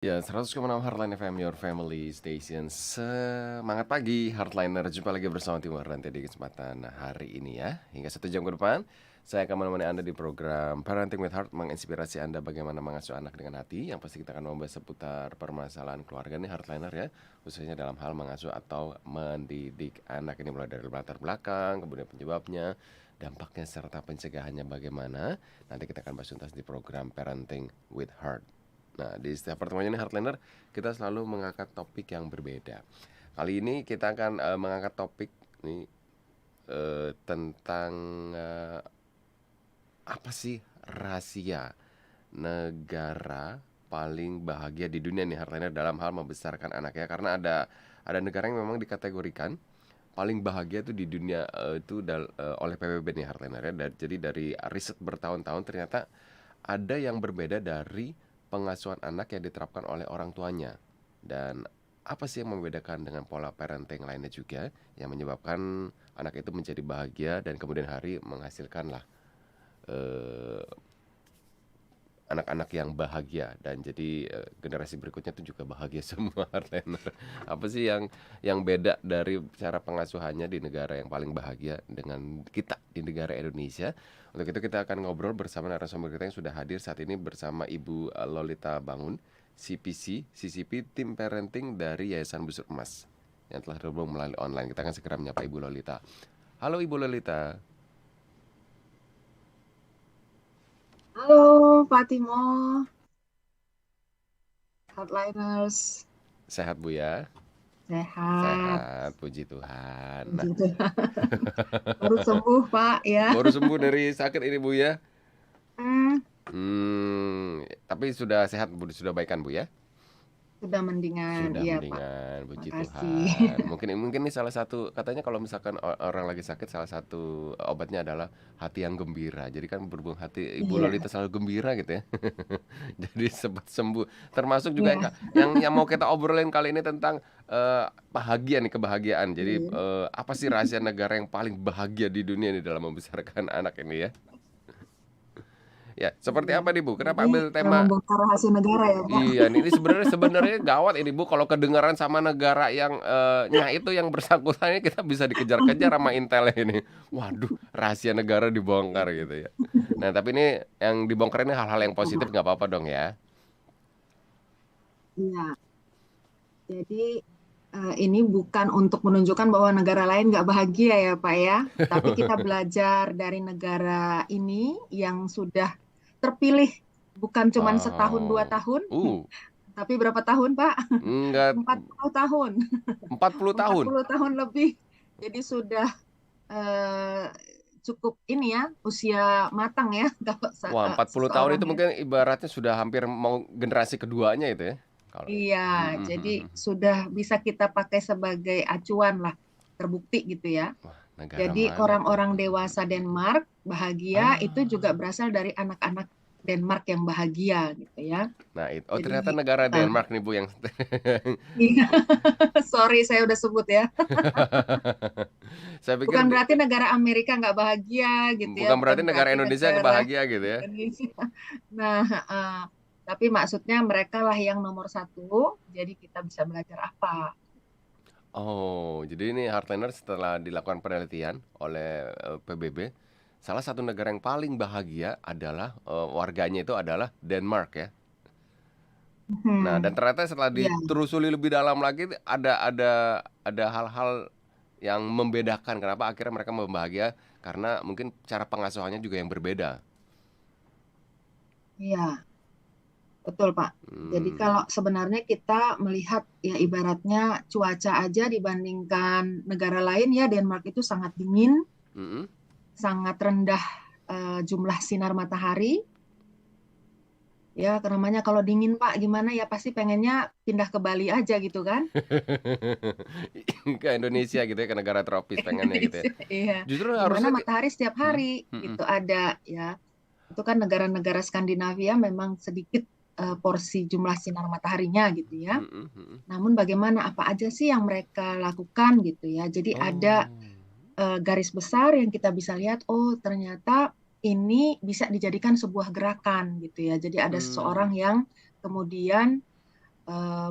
Ya, 100,6 Heartline FM, your family station. Semangat pagi, Heartliner. Jumpa lagi bersama Tim Rantai di kesempatan hari ini ya. Hingga 1 jam ke depan, saya akan menemani Anda di program Parenting with Heart, menginspirasi Anda bagaimana mengasuh anak dengan hati. Yang pasti kita akan membahas seputar permasalahan keluarga nih, Heartliner ya. Khususnya dalam hal mengasuh atau mendidik anak ini, mulai dari latar belakang, kemudian penyebabnya, dampaknya, serta pencegahannya bagaimana. Nanti kita akan bahas tuntas di program Parenting with Heart. Nah, di setiap pertemuan ini Heartliner, kita selalu mengangkat topik yang berbeda. Kali ini kita akan mengangkat topik nih tentang apa sih rahasia negara paling bahagia di dunia nih Heartliner dalam hal membesarkan anaknya, karena ada negara yang memang dikategorikan paling bahagia itu di dunia oleh PBB nih Heartliner ya. Jadi dari riset bertahun-tahun ternyata ada yang berbeda dari pengasuhan anak yang diterapkan oleh orang tuanya. Dan apa sih yang membedakan dengan pola parenting lainnya juga yang menyebabkan anak itu menjadi bahagia dan kemudian hari menghasilkanlah eh, anak-anak yang bahagia, dan jadi generasi berikutnya itu juga bahagia semua Heartliner. Apa sih yang beda dari cara pengasuhannya di negara yang paling bahagia dengan kita di negara Indonesia? Untuk itu kita akan ngobrol bersama narasumber kita yang sudah hadir saat ini bersama Ibu Lolita Bangun, CPC, CCP Tim Parenting dari Yayasan Busur Emas yang telah terhubung melalui online. Kita akan segera menyapa Ibu Lolita. Halo Ibu Lolita. Halo Fatimo, Hardliners, Sehat Bu ya? sehat. Sehat, puji Tuhan. Nah, Puji Tuhan. Baru sembuh Pak ya. baru sembuh dari sakit ini Bu ya. Hmm, Tapi sudah sehat Bu, sudah baikan Bu ya. sudah mendingan, Sudah iya Pak. mendingan, puji Makasih. Tuhan. Mungkin mungkin ini salah satu, katanya kalau misalkan orang lagi sakit, salah satu obatnya adalah hati yang gembira. Jadi kan berhubung hati Ibu Iya, Lolita selalu gembira gitu ya. Jadi sempat sembuh. Termasuk juga iya. yang mau kita obrolin kali ini tentang bahagia nih, kebahagiaan. Jadi Iya. apa sih rahasia negara yang paling bahagia di dunia nih dalam membesarkan anak ini ya? Ya, seperti Iya. apa nih Bu? Kenapa Jadi ambil tema? membongkar rahasia negara ya Pak. Iya, ini sebenarnya sebenarnya gawat ini Bu, kalau kedengaran sama negara yang itu yang bersangkutan ini kita bisa dikejar-kejar sama Intel ini. Waduh, rahasia negara dibongkar gitu ya. Nah, tapi ini yang dibongkar ini hal-hal yang positif, nggak apa-apa dong ya. Iya. Jadi ini bukan untuk menunjukkan bahwa negara lain nggak bahagia ya Pak ya, tapi kita belajar dari negara ini yang sudah terpilih bukan cuma setahun dua Oh. tahun, Uh, tapi berapa tahun Pak? enggak, 40 tahun, 40 empat tahun. puluh tahun lebih. Jadi sudah eh, cukup ini ya, usia matang ya kalau Wah, 40 tahun seseorang itu ya. mungkin ibaratnya sudah hampir mau generasi keduanya itu ya. Kalau Iya, Mhm, mhm, jadi mhm. sudah bisa kita pakai sebagai acuan lah, terbukti gitu ya. Wah, negara Jadi mana tuh? orang-orang dewasa Denmark bahagia itu juga Ah. berasal dari anak-anak Denmark yang bahagia gitu ya. Nah, Jadi ternyata negara Denmark nih Bu yang iya, sorry saya udah sebut ya. saya pikir Bukan berarti negara Amerika nggak bahagia gitu ya, bukan bukan berarti negara berarti Indonesia yang negara bahagia gitu ya. Indonesia. Nah, tapi maksudnya mereka lah yang nomor satu, jadi kita bisa belajar apa? Oh, jadi ini Heartliner setelah dilakukan penelitian oleh PBB, salah satu negara yang paling bahagia adalah warganya itu adalah Denmark ya. Nah, dan Hmm, ternyata setelah ya, ditelusuri lebih dalam lagi ada hal-hal yang membedakan kenapa akhirnya mereka membahagia, karena mungkin cara pengasuhannya juga yang berbeda. iya, betul Pak. Jadi Hmm. kalau sebenarnya kita melihat ya ibaratnya cuaca aja dibandingkan negara lain ya Denmark itu sangat dingin, Mm-mm. sangat rendah jumlah sinar matahari. Ya, namanya kalau dingin Pak, gimana ya pasti pengennya pindah ke Bali aja gitu kan? Ke Indonesia gitu ya, ke negara tropis pengennya gitu ya. Indonesia, iya. Justru Di mana harusnya matahari setiap hmm, hari hmm, gitu ada ya. Itu kan negara-negara Skandinavia memang sedikit porsi jumlah sinar mataharinya gitu ya. hmm, hmm, hmm. Namun bagaimana apa aja sih yang mereka lakukan gitu ya. Jadi ada Oh. garis besar yang kita bisa lihat, oh ternyata ini bisa dijadikan sebuah gerakan gitu ya. Jadi ada Hmm. seseorang yang kemudian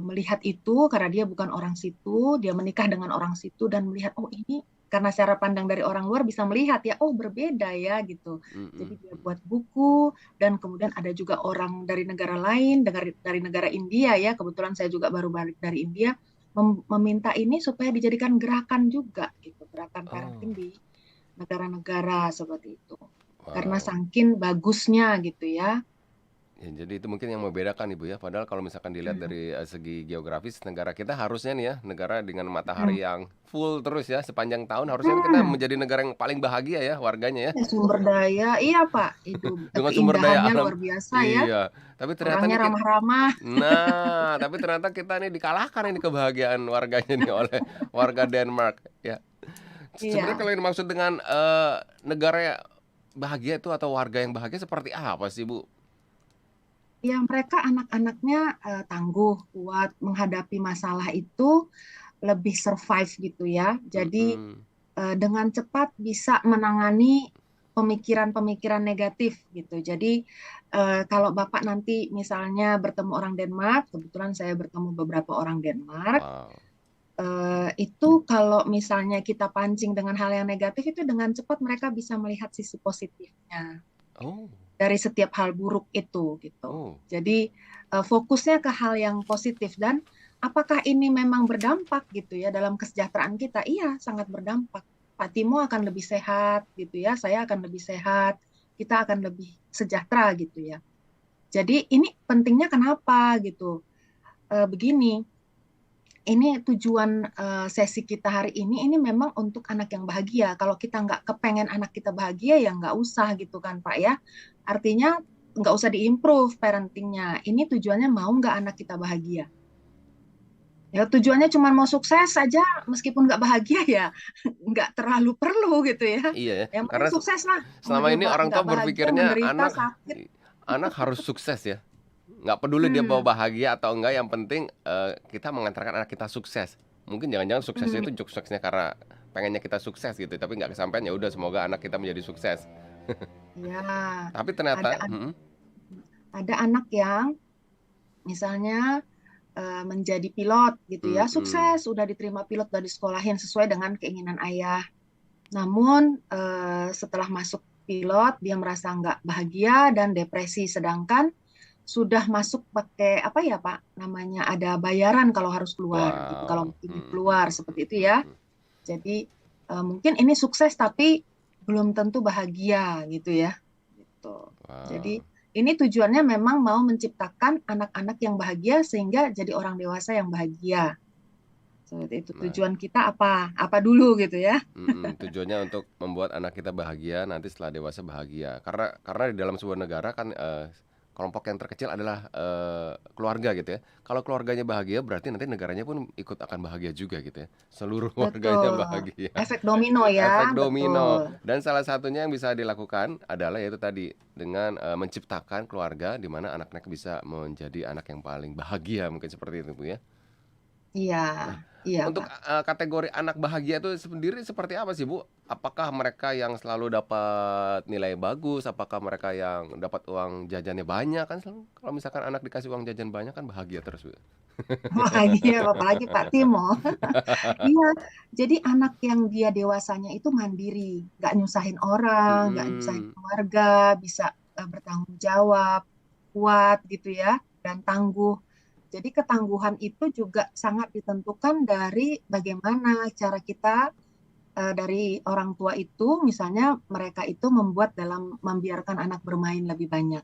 melihat itu karena dia bukan orang situ, dia menikah dengan orang situ dan melihat oh ini karena cara pandang dari orang luar bisa melihat ya oh berbeda ya gitu. Jadi Mm-mm. dia buat buku dan kemudian ada juga orang dari negara lain, dari negara India ya, kebetulan saya juga baru balik dari India meminta ini supaya dijadikan gerakan juga gitu, gerakan Oh, parenting di negara-negara seperti itu. Karena wow. saking bagusnya gitu ya. Ya, jadi itu mungkin yang membedakan Ibu ya. Padahal kalau misalkan dilihat Hmm. dari segi geografis negara kita harusnya nih ya, negara dengan matahari Hmm. yang full terus ya sepanjang tahun harusnya kita Hmm. menjadi negara yang paling bahagia ya warganya ya. Ya, sumber daya, iya Pak, itu Dengan sumber daya keindahannya alam. luar biasa ya. Iya, tapi ternyata Orangnya nih kita ramah-ramah. tapi ternyata kita nih dikalahkan ini kebahagiaan warganya nih oleh warga Denmark ya. Sebenarnya Iya, kalau yang dimaksud dengan negara bahagia itu atau warga yang bahagia seperti apa sih, Bu? ya mereka anak-anaknya tangguh, kuat menghadapi masalah itu, lebih survive gitu ya. Jadi Mm-mm. dengan cepat bisa menangani pemikiran-pemikiran negatif gitu. Jadi kalau Bapak nanti misalnya bertemu orang Denmark, kebetulan saya bertemu beberapa orang Denmark, Wow. itu kalau misalnya kita pancing dengan hal yang negatif itu dengan cepat mereka bisa melihat sisi positifnya Oh, dari setiap hal buruk itu gitu. oh. Jadi fokusnya ke hal yang positif dan apakah ini memang berdampak gitu ya dalam kesejahteraan kita? Iya, sangat berdampak. Pak Timo akan lebih sehat gitu ya, saya akan lebih sehat, kita akan lebih sejahtera gitu ya. Jadi ini pentingnya kenapa gitu? Begini, ini tujuan sesi kita hari ini memang untuk anak yang bahagia. Kalau kita nggak kepengen anak kita bahagia ya nggak usah gitu kan Pak ya. Artinya nggak usah diimprove parentingnya. Ini tujuannya mau nggak anak kita bahagia. Ya tujuannya cuma mau sukses saja meskipun nggak bahagia ya nggak terlalu perlu gitu ya. Iya ya, Yang penting karena sukses lah. Mau selama dia ini orang tua nggak bahagia, berpikirnya menderita, anak sakit. anak harus sukses ya. Nggak peduli dia Hmm, mau bahagia atau enggak, yang penting kita mengantarkan anak kita sukses. Mungkin jangan-jangan suksesnya hmm, itu suksesnya karena pengennya kita sukses gitu, tapi nggak kesampaian ya udah semoga anak kita menjadi sukses. ya Tapi ada ternyata, ada anak yang misalnya menjadi pilot gitu ya, mm-mm. sukses, sudah diterima pilot dan disekolahin sesuai dengan keinginan ayah. Namun setelah masuk pilot, dia merasa nggak bahagia dan depresi. Sedangkan sudah masuk pakai apa ya Pak? Namanya ada bayaran kalau harus keluar gitu, kalau Wow. ingin keluar seperti itu ya. Mm. Jadi mungkin ini sukses tapi belum tentu bahagia gitu ya. Gitu. Jadi Wow. ini tujuannya memang mau menciptakan anak-anak yang bahagia sehingga jadi orang dewasa yang bahagia. Seperti itu Nah, tujuan kita apa? Apa dulu gitu ya? tujuannya untuk membuat anak kita bahagia nanti setelah dewasa bahagia. Karena di dalam sebuah negara kan kelompok yang terkecil adalah keluarga gitu ya. Kalau keluarganya bahagia berarti nanti negaranya pun ikut akan bahagia juga gitu ya. Seluruh warganya Betul. bahagia. Efek domino Efek ya, domino. betul. Dan salah satunya yang bisa dilakukan adalah yaitu tadi dengan menciptakan keluarga di mana anak-anak bisa menjadi anak yang paling bahagia mungkin seperti itu Bu ya. Iya, Nah, iya untuk Pak. kategori anak bahagia itu sendiri seperti apa sih, Bu? Apakah mereka yang selalu dapat nilai bagus? Apakah mereka yang dapat uang jajannya banyak? Kan selalu kalau misalkan anak dikasih uang jajan banyak kan bahagia terus, Bu. Bahagia, apalagi Pak Timo. Iya, jadi anak yang dia dewasanya itu mandiri, nggak nyusahin orang, nggak nyusahin Mhm. keluarga, bisa bertanggung jawab, kuat gitu ya, dan tangguh. Jadi ketangguhan itu juga sangat ditentukan dari bagaimana cara kita dari orang tua itu, misalnya mereka itu membuat dalam membiarkan anak bermain lebih banyak.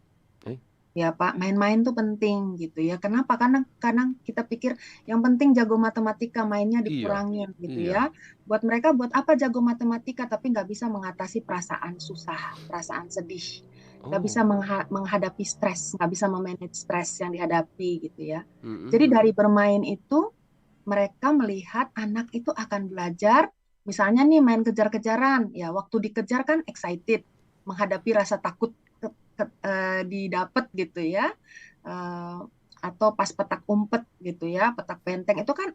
Eh, Ya Pak, main-main tuh penting gitu ya. Kenapa? Karena kadang kita pikir yang penting jago matematika, mainnya iya, dikurangin gitu iya. ya. Buat mereka, buat apa jago matematika tapi nggak bisa mengatasi perasaan susah, perasaan sedih, nggak bisa Oh, menghadapi stres, nggak bisa memanage stres yang dihadapi gitu ya. mhm, Jadi dari mhm. bermain itu mereka melihat anak itu akan belajar, misalnya nih main kejar-kejaran, ya waktu dikejar kan excited, menghadapi rasa takut didapat gitu ya. Eh, atau pas petak umpet gitu ya, petak benteng itu kan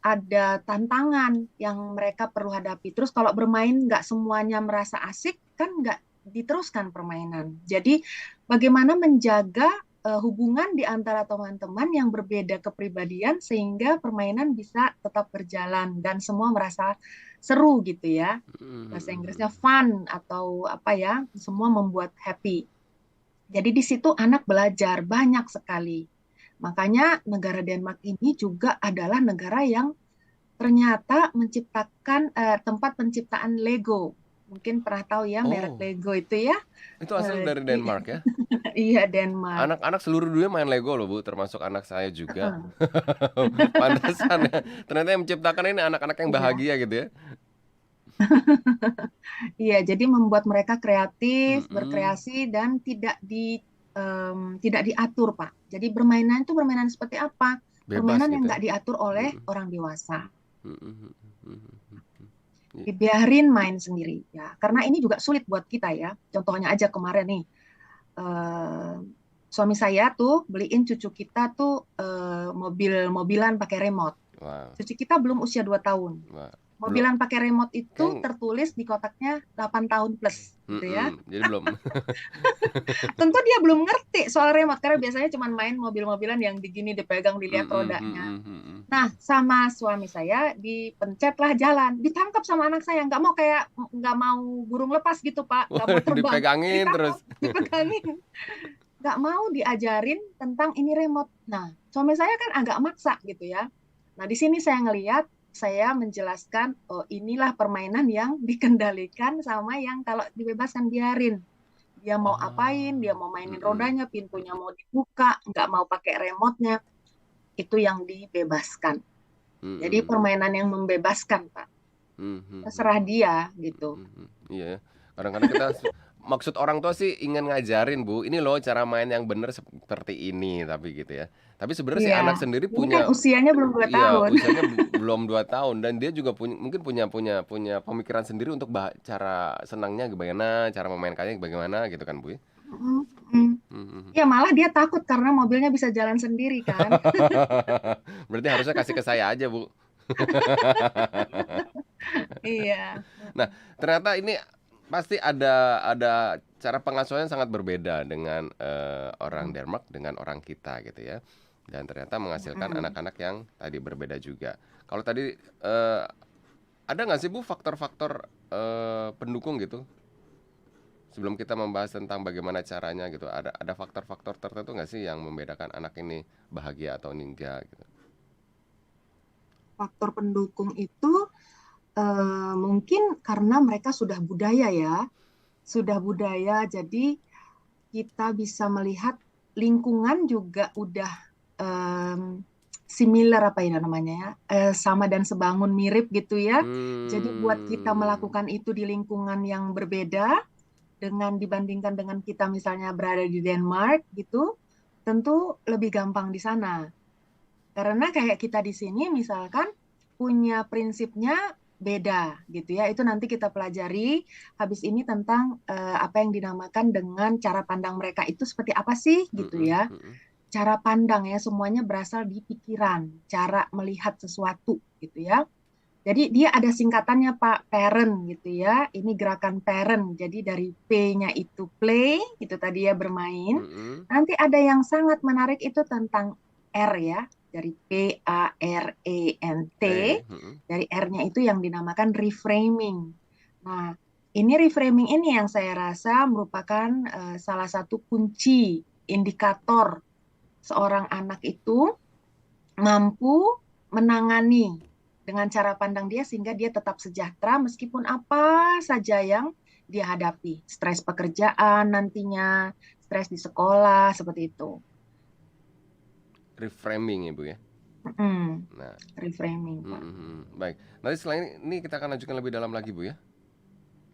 ada tantangan yang mereka perlu hadapi. Terus kalau bermain nggak semuanya merasa asik kan nggak diteruskan permainan. Jadi bagaimana menjaga hubungan di antara teman-teman yang berbeda kepribadian sehingga permainan bisa tetap berjalan dan semua merasa seru gitu ya. Bahasa Inggrisnya fun atau apa ya, semua membuat happy. Jadi di situ anak belajar banyak sekali. Makanya negara Denmark ini juga adalah negara yang ternyata menciptakan tempat penciptaan Lego. Mungkin pernah tahu ya merek Oh, Lego itu ya. itu asal dari Jadi Denmark ya? iya Denmark. Anak-anak seluruh dunia main Lego loh Bu, termasuk anak saya juga. Pantesan ya. Ternyata yang menciptakan ini anak-anak yang Iya, bahagia gitu ya. iya. Jadi membuat mereka kreatif, Mm-mm. berkreasi dan tidak diatur, Pak. Jadi bermainan itu bermainan seperti apa? Bebas Permainan yang gitu ya. nggak diatur oleh Mm-mm. orang dewasa. Mm-mm. Mm-mm. Dibiarin main sendiri ya. Karena ini juga sulit buat kita ya. Contohnya aja kemarin nih, eh, suami saya tuh beliin cucu kita tuh mobil-mobilan pakai remote. Wah, Cucu kita belum usia 2 tahun. wah. Belum Mobilan pakai remote itu kan. tertulis di kotaknya 8 tahun plus gitu ya. Jadi belum. Tentu dia belum ngerti soal remote karena biasanya cuma main mobil-mobilan yang digini dipegang dilihat rodanya. Nah, sama suami saya dipencetlah jalan, ditangkap sama anak saya, nggak mau burung lepas gitu Pak, nggak mau Wah, terbang, dipegangin terus. ditangkap, dipegangin, nggak mau diajarin tentang ini remote. Nah, suami saya kan agak maksa gitu ya. Nah, di sini saya ngelihat, saya menjelaskan, oh inilah permainan yang dikendalikan sama yang kalau dibebaskan biarin. Dia mau apain, dia Oh, mau mainin rodanya, pintunya mau dibuka, nggak mau pakai remote-nya, itu yang dibebaskan. Jadi permainan yang membebaskan, Pak. Terserah dia gitu. Iya ya. Kadang-kadang kita maksud orang tua sih ingin ngajarin Bu, ini loh cara main yang benar seperti ini tapi gitu ya. Tapi sebenarnya si Iya, anak sendiri ini kan punya. usianya belum 2 Iya, tahun. usianya belum 2 tahun dan dia juga mungkin punya punya punya pemikiran sendiri untuk cara senangnya bagaimana, cara memainkannya bagaimana gitu kan, Bu ya? Mm, mm. Mhm. Ya malah dia takut karena mobilnya bisa jalan sendiri kan. Berarti harusnya kasih ke saya aja, Bu. Iya. Nah, ternyata ini pasti ada cara pengasuhan sangat berbeda dengan orang Denmark dengan orang kita gitu ya. Dan ternyata menghasilkan Mm. anak-anak yang tadi berbeda juga. Kalau tadi ada nggak sih Bu faktor-faktor pendukung gitu? Sebelum kita membahas tentang bagaimana caranya gitu, ada faktor-faktor tertentu nggak sih yang membedakan anak ini bahagia atau enggak gitu? Faktor pendukung itu mungkin karena mereka sudah budaya ya, sudah budaya. Jadi kita bisa melihat lingkungan juga udah em, similar apa ya namanya ya, sama dan sebangun mirip gitu ya. Jadi buat kita Hmm. melakukan itu di lingkungan yang berbeda dibandingkan dengan kita misalnya berada di Denmark gitu, tentu lebih gampang di sana. Karena kayak kita di sini misalkan punya prinsipnya beda gitu ya. Itu nanti kita pelajari habis ini tentang apa yang dinamakan dengan cara pandang mereka itu seperti apa sih gitu Mhm, ya. mhm. Cara pandang ya semuanya berasal di pikiran, cara melihat sesuatu gitu ya. Jadi dia ada singkatannya Pak, parent gitu ya. Ini gerakan parent. Jadi dari P-nya itu play, itu tadi ya bermain. Mhm. Nanti ada yang sangat menarik itu tentang R ya. Dari PARENT. Mhm. Dari R-nya itu yang dinamakan reframing. Nah, ini reframing ini yang saya rasa merupakan salah satu kunci indikator seorang anak itu mampu menangani dengan cara pandang dia sehingga dia tetap sejahtera meskipun apa saja yang dia hadapi. Stres pekerjaan nantinya, stres di sekolah, seperti itu. Reframing ya, Bu, ya? Mm, Nah, reframing, Pak. baik. Nanti selain ini kita akan lanjutkan lebih dalam lagi, Bu, ya.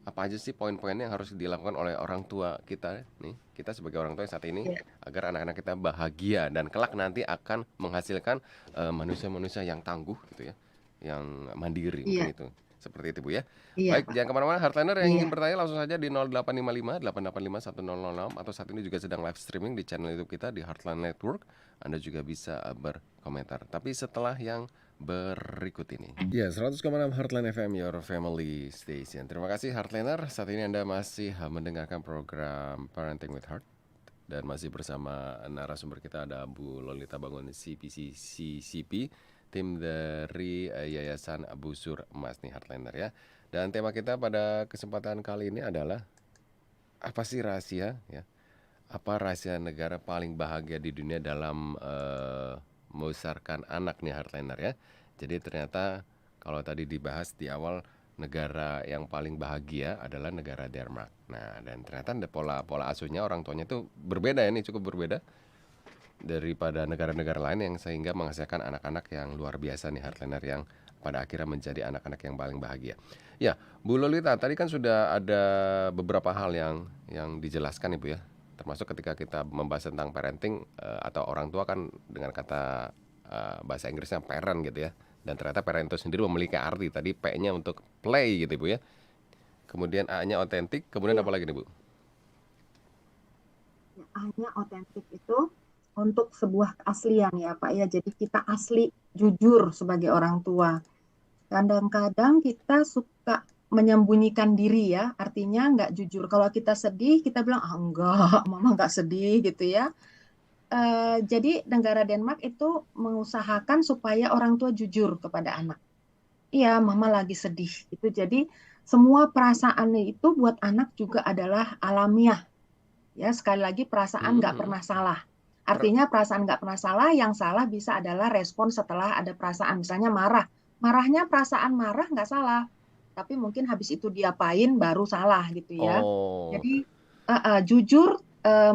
Apa aja sih poin-poinnya yang harus dilakukan oleh orang tua kita nih, kita sebagai orang tua yang saat ini Ya, agar anak-anak kita bahagia dan kelak nanti akan menghasilkan manusia-manusia yang tangguh gitu ya, yang mandiri mungkin iya, itu. Seperti itu, Bu, ya. iya, Baik, Pak. jangan kemana-mana. Heartliner yang ingin Iya. bertanya langsung saja di 0855 885 1006 atau saat ini juga sedang live streaming di channel YouTube kita di Heartline Network. Anda juga bisa berkomentar. Tapi setelah yang berikut ini. Ya, 100,6 Heartline FM, your family station. Terima kasih Heartliner. Saat ini Anda masih mendengarkan program Parenting with Heart. Dan masih bersama narasumber kita ada Bu Lolita Bangun CP, tim dari Yayasan Busur Emas nih Heartliner ya. Dan tema kita pada kesempatan kali ini adalah apa sih rahasia ya? Apa rahasia negara paling bahagia di dunia dalam membesarkan anak nih Heartliner ya. Jadi ternyata kalau tadi dibahas di awal negara yang paling bahagia adalah negara Denmark. Nah, dan ternyata pola asuhnya orang tuanya itu berbeda ya, nih cukup berbeda daripada negara-negara lain yang sehingga menghasilkan anak-anak yang luar biasa nih Heartliner yang pada akhirnya menjadi anak-anak yang paling bahagia. Ya, Bu Lolita, tadi kan sudah ada beberapa hal yang dijelaskan Ibu ya. Termasuk ketika kita membahas tentang parenting atau orang tua kan dengan kata bahasa Inggrisnya parent gitu ya. Dan ternyata parent itu sendiri memiliki arti. Tadi P-nya untuk play gitu Ibu ya. Kemudian A-nya otentik, kemudian apa lagi nih Bu? A-nya otentik itu untuk sebuah keaslian ya Pak ya. Jadi kita asli jujur sebagai orang tua. Kadang-kadang kita suka menyembunyikan diri ya, artinya nggak jujur. Kalau kita sedih, kita bilang, enggak, mama nggak sedih gitu ya. Jadi negara Denmark itu mengusahakan supaya orang tua jujur kepada anak. Iya, mama lagi sedih. Itu jadi semua perasaannya itu buat anak juga adalah alamiah. Ya, sekali lagi perasaan nggak pernah salah. Artinya perasaan nggak pernah salah, yang salah bisa adalah respon setelah ada perasaan. Misalnya marah. Marahnya perasaan marah nggak salah. Tapi mungkin habis itu diapain baru salah gitu ya. Oh, Jadi jujur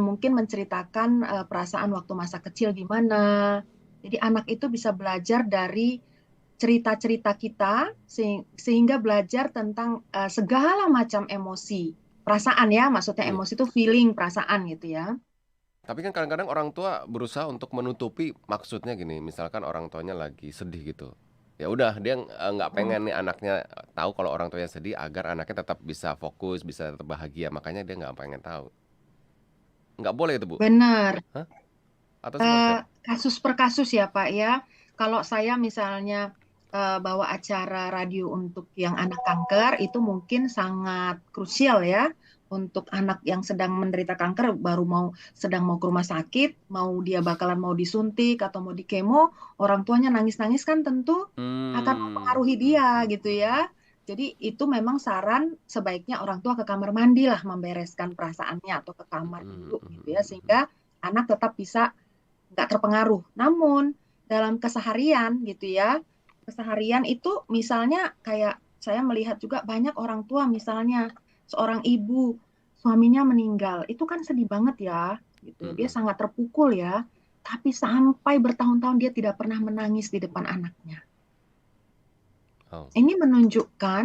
mungkin menceritakan perasaan waktu masa kecil gimana. Jadi anak itu bisa belajar dari cerita-cerita kita sehingga belajar tentang segala macam emosi. Perasaan ya, maksudnya iya. emosi itu feeling, perasaan gitu ya. Tapi kan kadang-kadang orang tua berusaha untuk menutupi maksudnya gini, misalkan orang tuanya lagi sedih gitu. Ya udah dia nggak Oh, pengen nih anaknya tahu kalau orang tuanya sedih agar anaknya tetap bisa fokus, bisa tetap bahagia. Makanya dia nggak pengen tahu. Nggak boleh itu Bu? benar. Hah? Atau seperti apa? Kasus per kasus ya Pak ya. Kalau saya misalnya bawa acara radio untuk yang anak kanker, itu mungkin sangat krusial ya untuk anak yang sedang menderita kanker, baru sedang mau ke rumah sakit, mau dia bakalan mau disuntik atau mau di kemo, orang tuanya nangis-nangis kan tentu akan Hmm. mempengaruhi dia gitu ya. Jadi itu memang saran sebaiknya orang tua ke kamar mandi lah membereskan perasaannya atau ke kamar dulu gitu ya sehingga anak tetap bisa nggak terpengaruh. Namun dalam keseharian gitu ya, keseharian itu misalnya kayak saya melihat juga banyak orang tua misalnya seorang ibu suaminya meninggal, itu kan sedih banget ya, gitu. Dia sangat terpukul ya, tapi sampai bertahun-tahun dia tidak pernah menangis di depan anaknya. Oh. Ini menunjukkan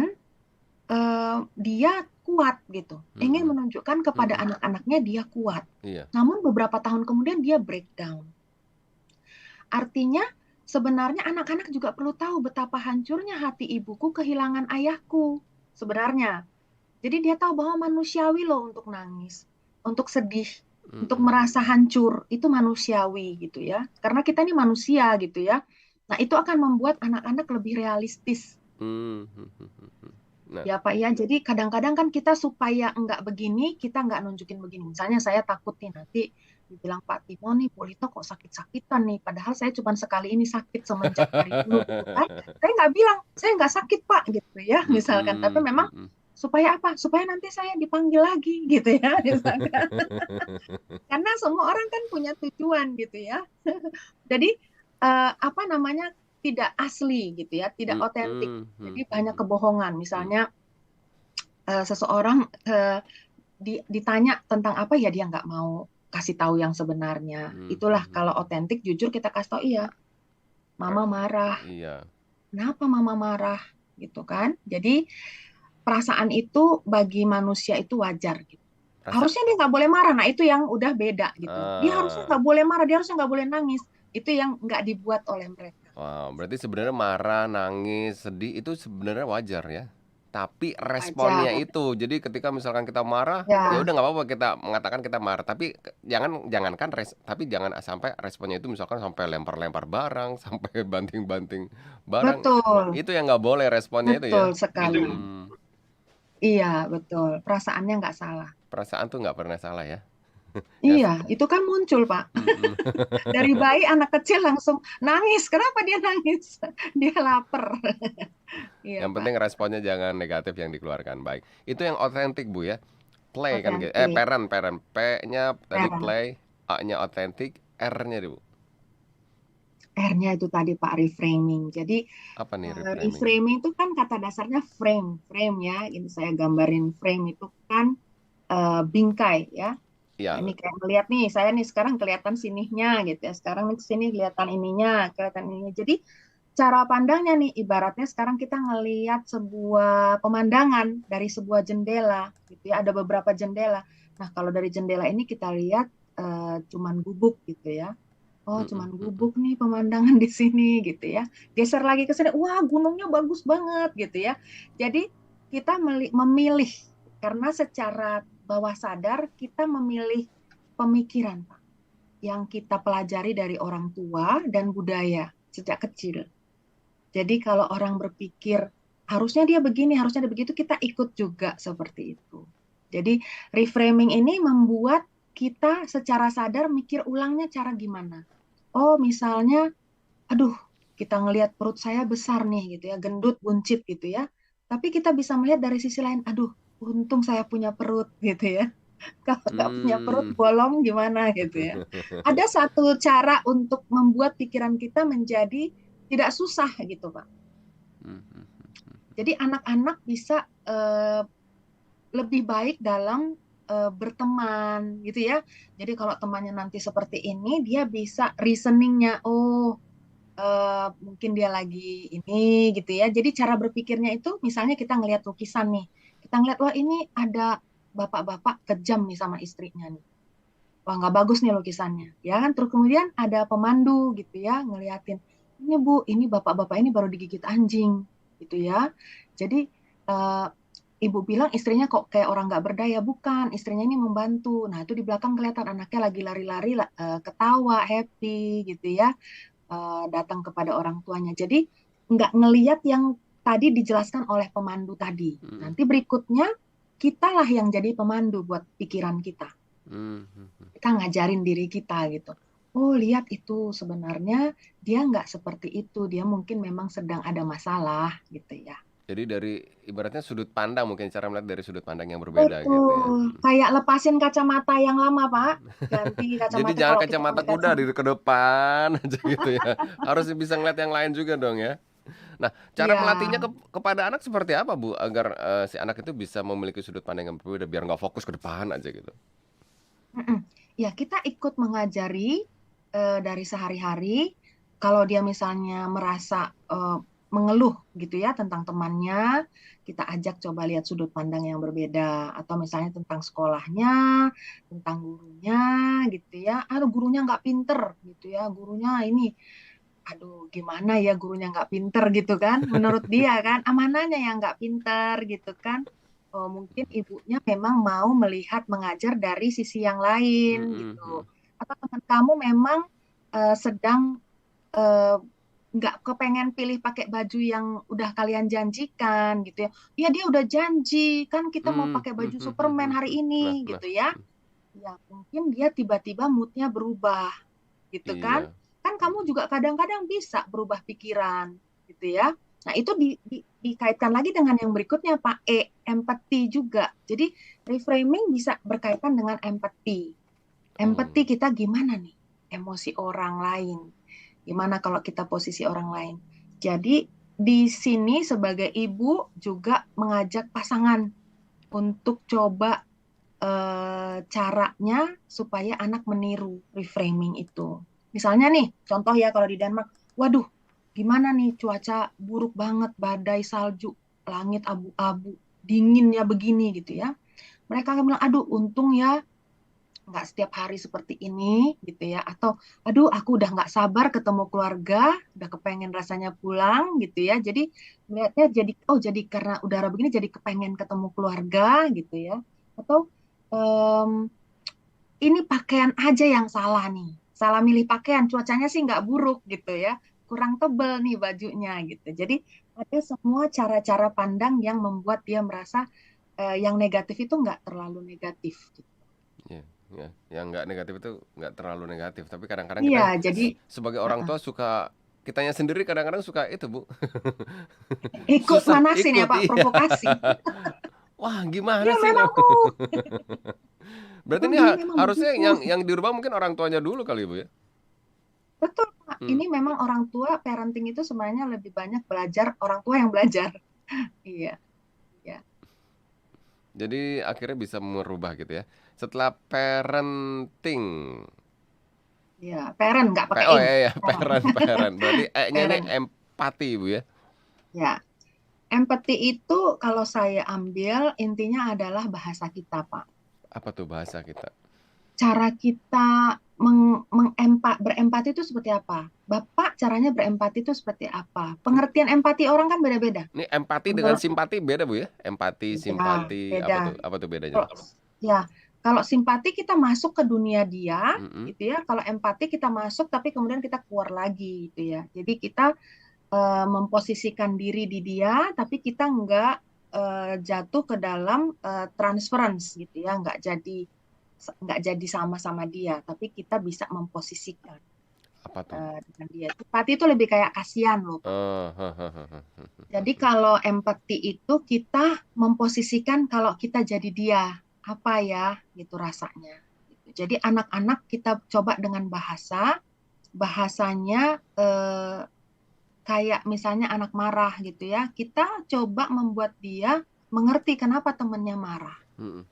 dia kuat gitu, ingin menunjukkan kepada anak-anaknya dia kuat. Iya. Namun beberapa tahun kemudian dia breakdown. Artinya sebenarnya anak-anak juga perlu tahu betapa hancurnya hati ibuku kehilangan ayahku sebenarnya. Jadi dia tahu bahwa manusiawi loh untuk nangis, untuk sedih, untuk merasa hancur, itu manusiawi gitu ya. Karena kita ini manusia gitu ya. Nah, itu akan membuat anak-anak lebih realistis. Nah, Ya Pak ya, jadi kadang-kadang kan kita supaya enggak begini, kita enggak nunjukin begini. Misalnya saya takut nih nanti dibilang Pak Timo nih, Polito kok sakit-sakitan nih. Padahal saya cuma sekali ini sakit semenjak hari dulu gitu kan. Saya nggak bilang, saya nggak sakit Pak gitu ya misalkan. Tapi memang supaya apa? Supaya nanti saya dipanggil lagi gitu ya misalkan. Karena semua orang kan punya tujuan gitu ya. Jadi apa namanya tidak asli gitu ya, tidak otentik. Jadi banyak kebohongan. Misalnya seseorang ditanya tentang apa ya dia nggak mau kasih tahu yang sebenarnya. Itulah kalau otentik jujur kita kasih tahu iya. Mama marah. iya. Kenapa mama marah gitu kan? Jadi perasaan itu bagi manusia itu wajar gitu. Harusnya dia nggak boleh marah. Nah itu yang udah beda gitu. Dia harusnya nggak boleh marah. Dia harusnya nggak boleh nangis. Itu yang nggak dibuat oleh mereka. Wow, berarti sebenarnya marah, nangis, sedih itu sebenarnya wajar ya. Tapi responnya Wajar. itu, jadi ketika misalkan kita marah, ya Ya, udah nggak apa-apa kita mengatakan kita marah. Tapi jangan sampai responnya itu misalkan sampai lempar-lempar barang, sampai banting-banting barang. betul. Itu yang nggak boleh responnya itu ya. Betul sekali. Iya, betul. Perasaannya nggak salah. Perasaan tuh nggak pernah salah ya. Ya, Iya, itu kan muncul, Pak. mm-mm. Dari bayi anak kecil langsung nangis. Kenapa dia nangis? Dia lapar. Iya, Yang Pak. penting responnya jangan negatif yang dikeluarkan. Baik. Itu yang otentik, Bu ya. Play kan gitu. Otentik. Parent. P-nya tadi Parent. play, A-nya otentik, R-nya deh, Bu. R-nya itu tadi Pak reframing. Jadi Apa nih reframing? reframing itu kan kata dasarnya frame, frame ya. Ini saya gambarin frame itu kan bingkai ya. Nah, Iya. ini kayak melihat nih, saya nih sekarang kelihatan sininya gitu ya. Sekarang nih sini kelihatan ininya, kelihatan ininya. Jadi cara pandangnya nih, ibaratnya sekarang kita ngelihat sebuah pemandangan dari sebuah jendela gitu ya. Ada beberapa jendela. Nah, kalau dari jendela ini kita lihat cuman gubuk gitu ya. Oh, Mm-mm, cuman mm-mm. gubuk nih pemandangan di sini gitu ya. Geser lagi ke sini, wah gunungnya bagus banget gitu ya. Jadi kita memilih karena secara bawah sadar kita memilih pemikiran, Pak, yang kita pelajari dari orang tua dan budaya sejak kecil. Jadi kalau orang berpikir harusnya dia begini, harusnya dia begitu, kita ikut juga seperti itu. Jadi reframing ini membuat kita secara sadar mikir ulangnya cara gimana. Oh, misalnya, aduh, kita ngelihat perut saya besar nih gitu ya, gendut, buncit gitu ya. Tapi kita bisa melihat dari sisi lain, aduh, untung saya punya perut gitu ya. Kalau nggak punya perut Hmm. bolong gimana gitu ya. Ada satu cara untuk membuat pikiran kita menjadi tidak susah gitu, Pak. Jadi anak-anak bisa lebih baik dalam berteman gitu ya. Jadi kalau temannya nanti seperti ini, dia bisa reasoningnya, oh mungkin dia lagi ini gitu ya. Jadi cara berpikirnya itu misalnya kita ngelihat lukisan nih. Kita ngelihat wah ini ada bapak-bapak kejam nih sama istrinya nih. Wah nggak bagus nih lukisannya. Ya kan terus kemudian ada pemandu gitu ya ngeliatin. Ini Bu, ini bapak-bapak ini baru digigit anjing gitu ya. Jadi eh, ibu bilang istrinya kok kayak orang nggak berdaya. Bukan, istrinya ini membantu. Nah itu di belakang kelihatan anaknya lagi lari-lari ketawa, happy gitu ya, datang kepada orang tuanya. Jadi nggak ngeliat yang tadi dijelaskan oleh pemandu tadi. Mm-mm. Nanti berikutnya kitalah yang jadi pemandu buat pikiran kita. Mm-mm. Kita ngajarin diri kita gitu. Oh, lihat itu sebenarnya dia nggak seperti itu. Dia mungkin memang sedang ada masalah gitu ya. Jadi dari ibaratnya sudut pandang, mungkin cara melihat dari sudut pandang yang berbeda gitu ya. Betul. Kayak lepasin kacamata yang lama, Pak. Ganti Jadi kacamata jangan kalau kita kacamata pakai kuda di kacamata. ke depan aja gitu ya. Harus bisa ngeliat yang lain juga dong ya. Nah, cara Iya. melatihnya kepada anak seperti apa, Bu? Agar si anak itu bisa memiliki sudut pandang yang berbeda biar nggak fokus ke depan aja gitu. Mm-mm. Ya, kita ikut mengajari dari sehari-hari. Kalau dia misalnya merasa mengeluh gitu ya tentang temannya, kita ajak coba lihat sudut pandang yang berbeda. Atau misalnya tentang sekolahnya, tentang gurunya gitu ya. Aduh, gurunya nggak pinter gitu ya. Gurunya ini, aduh gimana ya gurunya nggak pinter gitu kan. Menurut dia kan, amanahnya yang nggak pinter gitu kan. Oh, mungkin ibunya memang mau melihat mengajar dari sisi yang lain Mm-mm, gitu. mm. Atau teman kamu memang sedang eh, nggak kepengen pilih pakai baju yang udah kalian janjikan gitu ya. Ya dia udah janji kan kita mau pakai baju Superman hari Nah, ini nah, gitu ya. Ya mungkin dia tiba-tiba moodnya berubah gitu kan. iya. Kan kamu juga kadang-kadang bisa berubah pikiran gitu ya. Nah, itu dikaitkan lagi dengan yang berikutnya, Pak empati juga. Jadi, reframing bisa berkaitan dengan empati. Oh, Empati kita gimana nih? Emosi orang lain. Gimana kalau kita posisi orang lain? Jadi, di sini sebagai ibu juga mengajak pasangan untuk coba caranya supaya anak meniru reframing itu. Misalnya nih, contoh ya kalau di Denmark, waduh, gimana nih cuaca buruk banget, badai salju, langit abu-abu, dinginnya begini gitu ya. Mereka akan bilang, aduh untung ya nggak setiap hari seperti ini gitu ya. Atau, aduh aku udah nggak sabar ketemu keluarga, udah kepengen rasanya pulang gitu ya. Jadi melihatnya jadi, oh jadi karena udara begini jadi kepengen ketemu keluarga gitu ya. Atau em, ini pakaian aja yang salah nih. Salah milih pakaian, cuacanya sih nggak buruk gitu ya. Kurang tebel nih bajunya gitu. Jadi ada semua cara-cara pandang yang membuat dia merasa yang negatif itu nggak terlalu negatif. Gitu. iya. Ya, yang nggak negatif itu nggak terlalu negatif, tapi kadang-kadang Iya, kita jadi sebagai orang tua suka kitanya sendiri kadang-kadang suka itu, Bu. ikut Susah manasin ya ikut, Pak, iya. provokasi. Wah, gimana Dia sih lo? memang tuh, Berarti ini dia memang harusnya begitu. yang dirubah mungkin orang tuanya dulu kali, Bu ya? Betul Pak, Hmm. ini memang orang tua parenting itu sebenarnya lebih banyak belajar orang tua yang belajar. Iya, ya, Jadi akhirnya bisa merubah gitu ya. Setelah parenting. ya. Parent nggak pakai Oh in, iya, iya, parent. parent. Berarti E-nya ini Parent. empati, Bu ya. Ya, empati itu kalau saya ambil intinya adalah bahasa kita, Pak. Apa tuh bahasa kita? Cara kita berempati itu seperti apa? Bapak caranya berempati itu seperti apa? Pengertian empati orang kan beda-beda. Ini empati dengan Menurut simpati beda, Bu ya? Empati, beda, simpati, apa beda. tuh? Apa tuh bedanya Kalau tuh? ya, kalau simpati kita masuk ke dunia dia, Mm-mm. gitu ya. Kalau empati kita masuk tapi kemudian kita keluar lagi, gitu ya. Jadi kita memposisikan diri di dia, tapi kita jatuh ke dalam transference, gitu ya. Nggak jadi sama-sama dia, tapi kita bisa memposisikan Apa tuh? dengan dia. Empati itu lebih kayak kasihan loh, Pak. Oh, Jadi kalau empati itu kita memposisikan kalau kita jadi dia, apa ya gitu rasanya. Jadi anak-anak kita coba dengan bahasanya kayak misalnya anak marah gitu ya, kita coba membuat dia mengerti kenapa temennya marah. Mm-mm.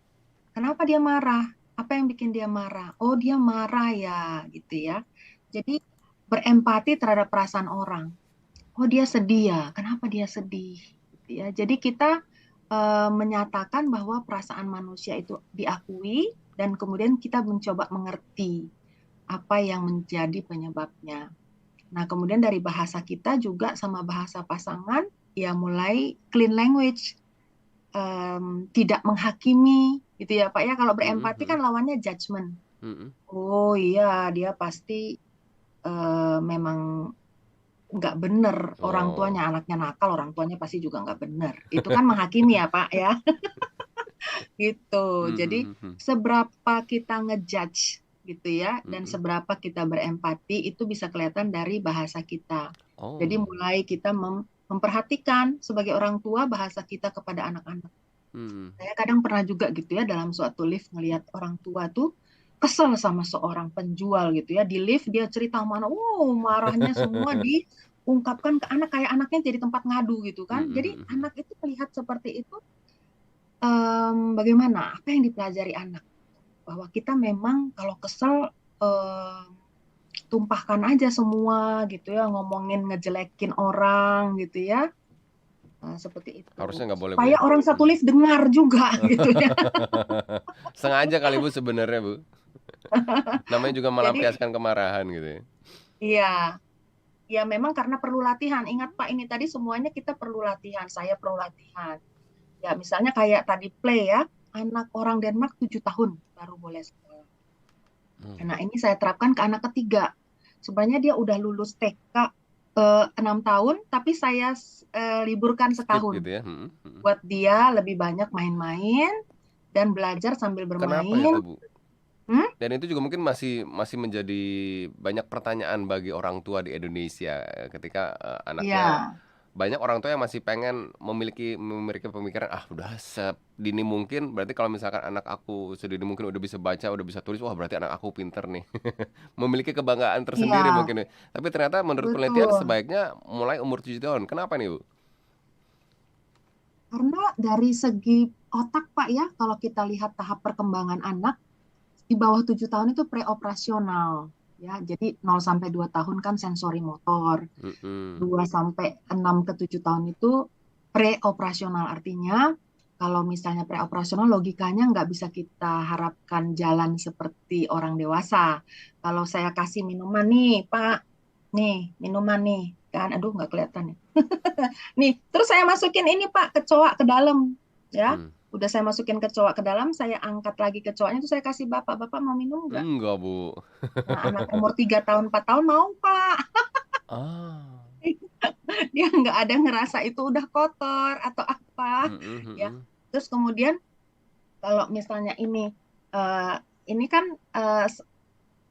Kenapa dia marah? Apa yang bikin dia marah? Oh, dia marah ya, gitu ya. Jadi berempati terhadap perasaan orang. Oh, dia sedih ya. Kenapa dia sedih? Gitu ya. Jadi kita menyatakan bahwa perasaan manusia itu diakui dan kemudian kita mencoba mengerti apa yang menjadi penyebabnya. Nah, kemudian dari bahasa kita juga sama bahasa pasangan ya mulai clean language, tidak menghakimi gitu ya Pak ya. Kalau berempati Mm-mm. kan lawannya judgment. Mm-mm. Oh iya, dia pasti memang nggak bener, orang tuanya, Oh. anaknya nakal, orang tuanya pasti juga nggak bener. Itu kan menghakimi ya Pak ya, gitu. Jadi Mm-mm. seberapa kita ngejudge gitu ya, dan Mm-mm. seberapa kita berempati itu bisa kelihatan dari bahasa kita. Jadi Oh. mulai kita memperhatikan sebagai orang tua bahasa kita kepada anak-anak. Mm. Saya kadang pernah juga gitu ya dalam suatu lift ngelihat orang tua tuh kesel sama seorang penjual gitu ya. Di lift dia cerita mana, marahnya semua diungkapkan ke anak kayak anaknya jadi tempat ngadu gitu kan. Jadi Mm-mm. anak itu melihat seperti itu, bagaimana? Apa yang dipelajari anak? Bahwa kita memang kalau kesel tumpahkan aja semua gitu ya, ngomongin ngejelekin orang gitu ya. Nah, seperti itu. Harusnya nggak boleh, Bu Supaya ya? orang satu lift dengar juga gitu ya. Sengaja kali, Bu, sebenarnya, Bu. Namanya juga Jadi melampiaskan kemarahan gitu ya. iya, ya memang karena perlu latihan. Ingat Pak, ini tadi semuanya kita perlu latihan. Saya perlu latihan. Ya misalnya kayak tadi play ya, anak orang Denmark 7 tahun baru boleh sekolah. Hmm. Nah ini saya terapkan ke anak ketiga. Sebenarnya dia udah lulus TK 6 tahun, tapi saya liburkan Skip setahun. gitu ya. Mm-mm. Buat dia lebih banyak main-main dan belajar sambil Kenapa bermain. itu, Bu? Hmm? Dan itu juga mungkin masih masih menjadi banyak pertanyaan bagi orang tua di Indonesia ketika anaknya Iya, banyak orang tua yang masih pengen memiliki pemikiran udah sedini mungkin berarti kalau misalkan anak aku sedini mungkin udah bisa baca udah bisa tulis wah berarti anak aku pinter nih. Memiliki kebanggaan tersendiri iya, mungkin, tapi ternyata menurut penelitian betul. sebaiknya mulai umur 7 tahun. Kenapa nih, Bu? Karena dari segi otak Pak ya, kalau kita lihat tahap perkembangan anak, di bawah 7 tahun itu preoperasional. Ya, jadi 0 sampai 2 tahun kan sensori motor. Mm-mm. 2 sampai 6 ke 7 tahun itu preoperasional. Artinya kalau misalnya preoperasional logikanya nggak bisa kita harapkan jalan seperti orang dewasa. Kalau saya kasih minuman nih, Pak, nih minuman nih, kan, aduh nggak kelihatan nih. Nih, terus saya masukin ini Pak, kecoa ke dalam, ya. Hmm. Udah saya masukin kecoa ke dalam, saya angkat lagi kecoanya, terus saya kasih Bapak, Bapak mau minum nggak? Enggak, Bu. Nah, anak umur 3 tahun, 4 tahun mau Pak. Ah. Dia nggak ada ngerasa itu udah kotor atau apa, Mm-mm, ya. mm-mm. Terus kemudian kalau misalnya ini eh, ini kan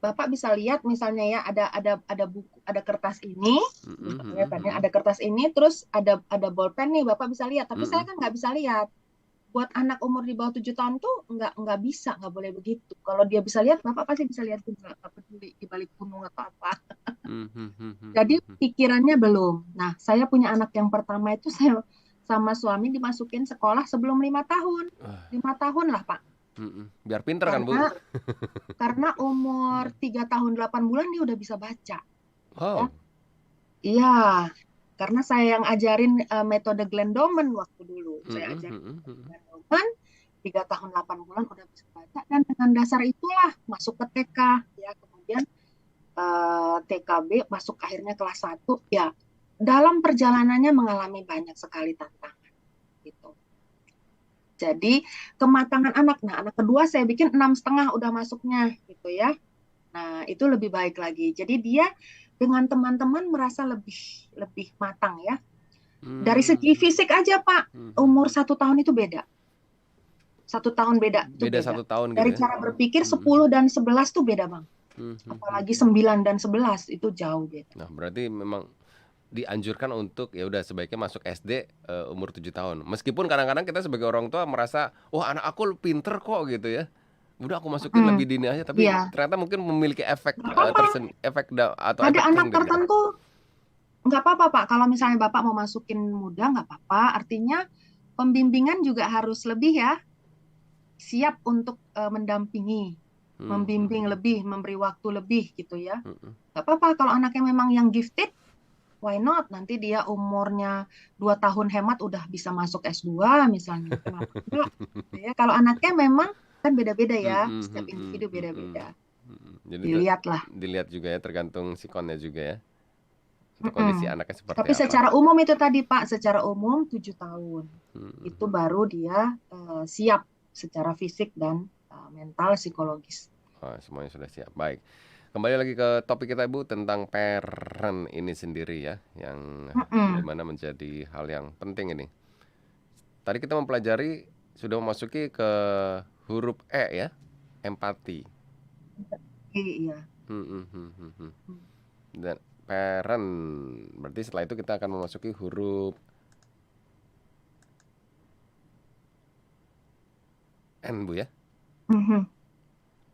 Bapak bisa lihat misalnya ya ada buku, ada kertas ini, ada kertas ini, terus ada bolpen nih, Bapak bisa lihat. Tapi saya kan nggak bisa lihat. Buat anak umur di bawah 7 tahun tuh nggak bisa, nggak boleh begitu. Kalau dia bisa lihat, Bapak pasti bisa lihat juga, nggak peduli di balik gunung atau apa. Jadi pikirannya belum. Nah, saya punya anak yang pertama itu saya sama suami dimasukin sekolah sebelum 5 tahun. 5 tahun lah, Pak. Biar pinter kan, Bu? Karena umur 3 tahun 8 bulan dia udah bisa baca. Ya. Wow. Iya, karena saya yang ajarin metode Glenn-Doman waktu dulu. Saya ajarin Glenn-Doman, 3 tahun 8 bulan udah bisa baca, dan dengan dasar itulah masuk ke TK. Ya, kemudian TKB, masuk akhirnya kelas 1. Ya, dalam perjalanannya mengalami banyak sekali tantangan. Gitu. Jadi kematangan anak. Nah, anak kedua saya bikin 6,5 udah masuknya, gitu ya. Nah, itu lebih baik lagi. Jadi dia dengan teman-teman merasa lebih matang ya. Dari segi fisik aja, Pak, umur 1 tahun itu beda. 1 tahun beda itu Beda beda. 1 tahun Dari gitu ya? cara berpikir 10 dan 11 tuh beda, Bang. Apalagi 9 dan 11 itu jauh beda. Nah, berarti memang dianjurkan untuk ya udah sebaiknya masuk SD umur 7 tahun. Meskipun kadang-kadang kita sebagai orang tua merasa, "Wah, anak aku pinter kok," gitu ya. Udah aku masukin lebih dini aja, tapi Iya, ternyata mungkin memiliki efek nggak apa-apa. atau Ada efek anak tersendiri kan. tertentu nggak apa-apa, Pak. Kalau misalnya Bapak mau masukin muda, nggak apa-apa. Artinya pembimbingan juga harus lebih ya, siap untuk mendampingi, membimbing lebih, memberi waktu lebih gitu ya. Nggak apa-apa kalau anaknya memang yang gifted, why not? Nanti dia umurnya 2 tahun hemat udah bisa masuk S2 misalnya. Kenapa enggak? Ya, kalau anaknya memang kan beda-beda ya, setiap individu beda-beda. Jadi Dilihatlah. dilihat juga ya, tergantung sikonnya juga ya. Atau kondisi anaknya seperti Tapi apa. secara umum itu tadi Pak, secara umum 7 tahun. Itu baru dia siap secara fisik dan mental, psikologis. Oh, semuanya sudah siap. Baik. Kembali lagi ke topik kita, Ibu, tentang parent ini sendiri ya, yang dimana menjadi hal yang penting ini. Tadi kita mempelajari sudah memasuki ke huruf E ya, empati. Iya. Dan parent, berarti setelah itu kita akan memasuki huruf N, Bu ya.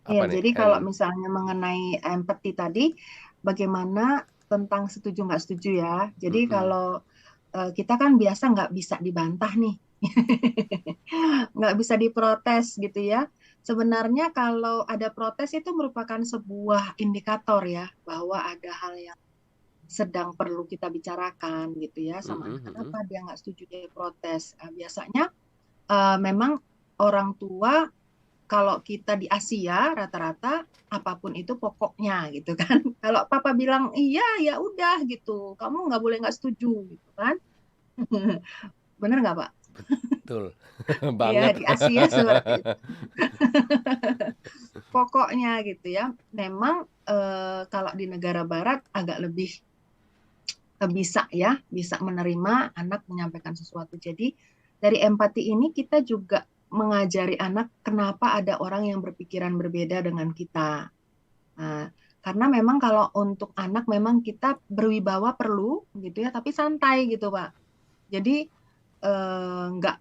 Iya, Apa nih jadi N? kalau misalnya mengenai empati tadi, bagaimana tentang setuju nggak setuju ya. Jadi kalau kita kan biasa nggak bisa dibantah nih, nggak bisa diprotes gitu ya. Sebenarnya kalau ada protes itu merupakan sebuah indikator ya, bahwa ada hal yang sedang perlu kita bicarakan gitu ya sama anak. Kenapa dia nggak setuju, dia protes? Biasanya memang orang tua, kalau kita di Asia rata-rata apapun itu pokoknya gitu kan. Kalau papa bilang iya ya udah gitu, kamu nggak setuju gitu kan. Bener nggak Pak? Betul. Iya, Banget. di Asia seperti itu. Pokoknya gitu ya. Memang kalau di negara Barat agak lebih bisa ya, bisa menerima anak menyampaikan sesuatu. Jadi dari empati ini kita juga mengajari anak kenapa ada orang yang berpikiran berbeda dengan kita. Nah, karena memang kalau untuk anak memang kita berwibawa perlu gitu ya, tapi santai gitu Pak. Jadi nggak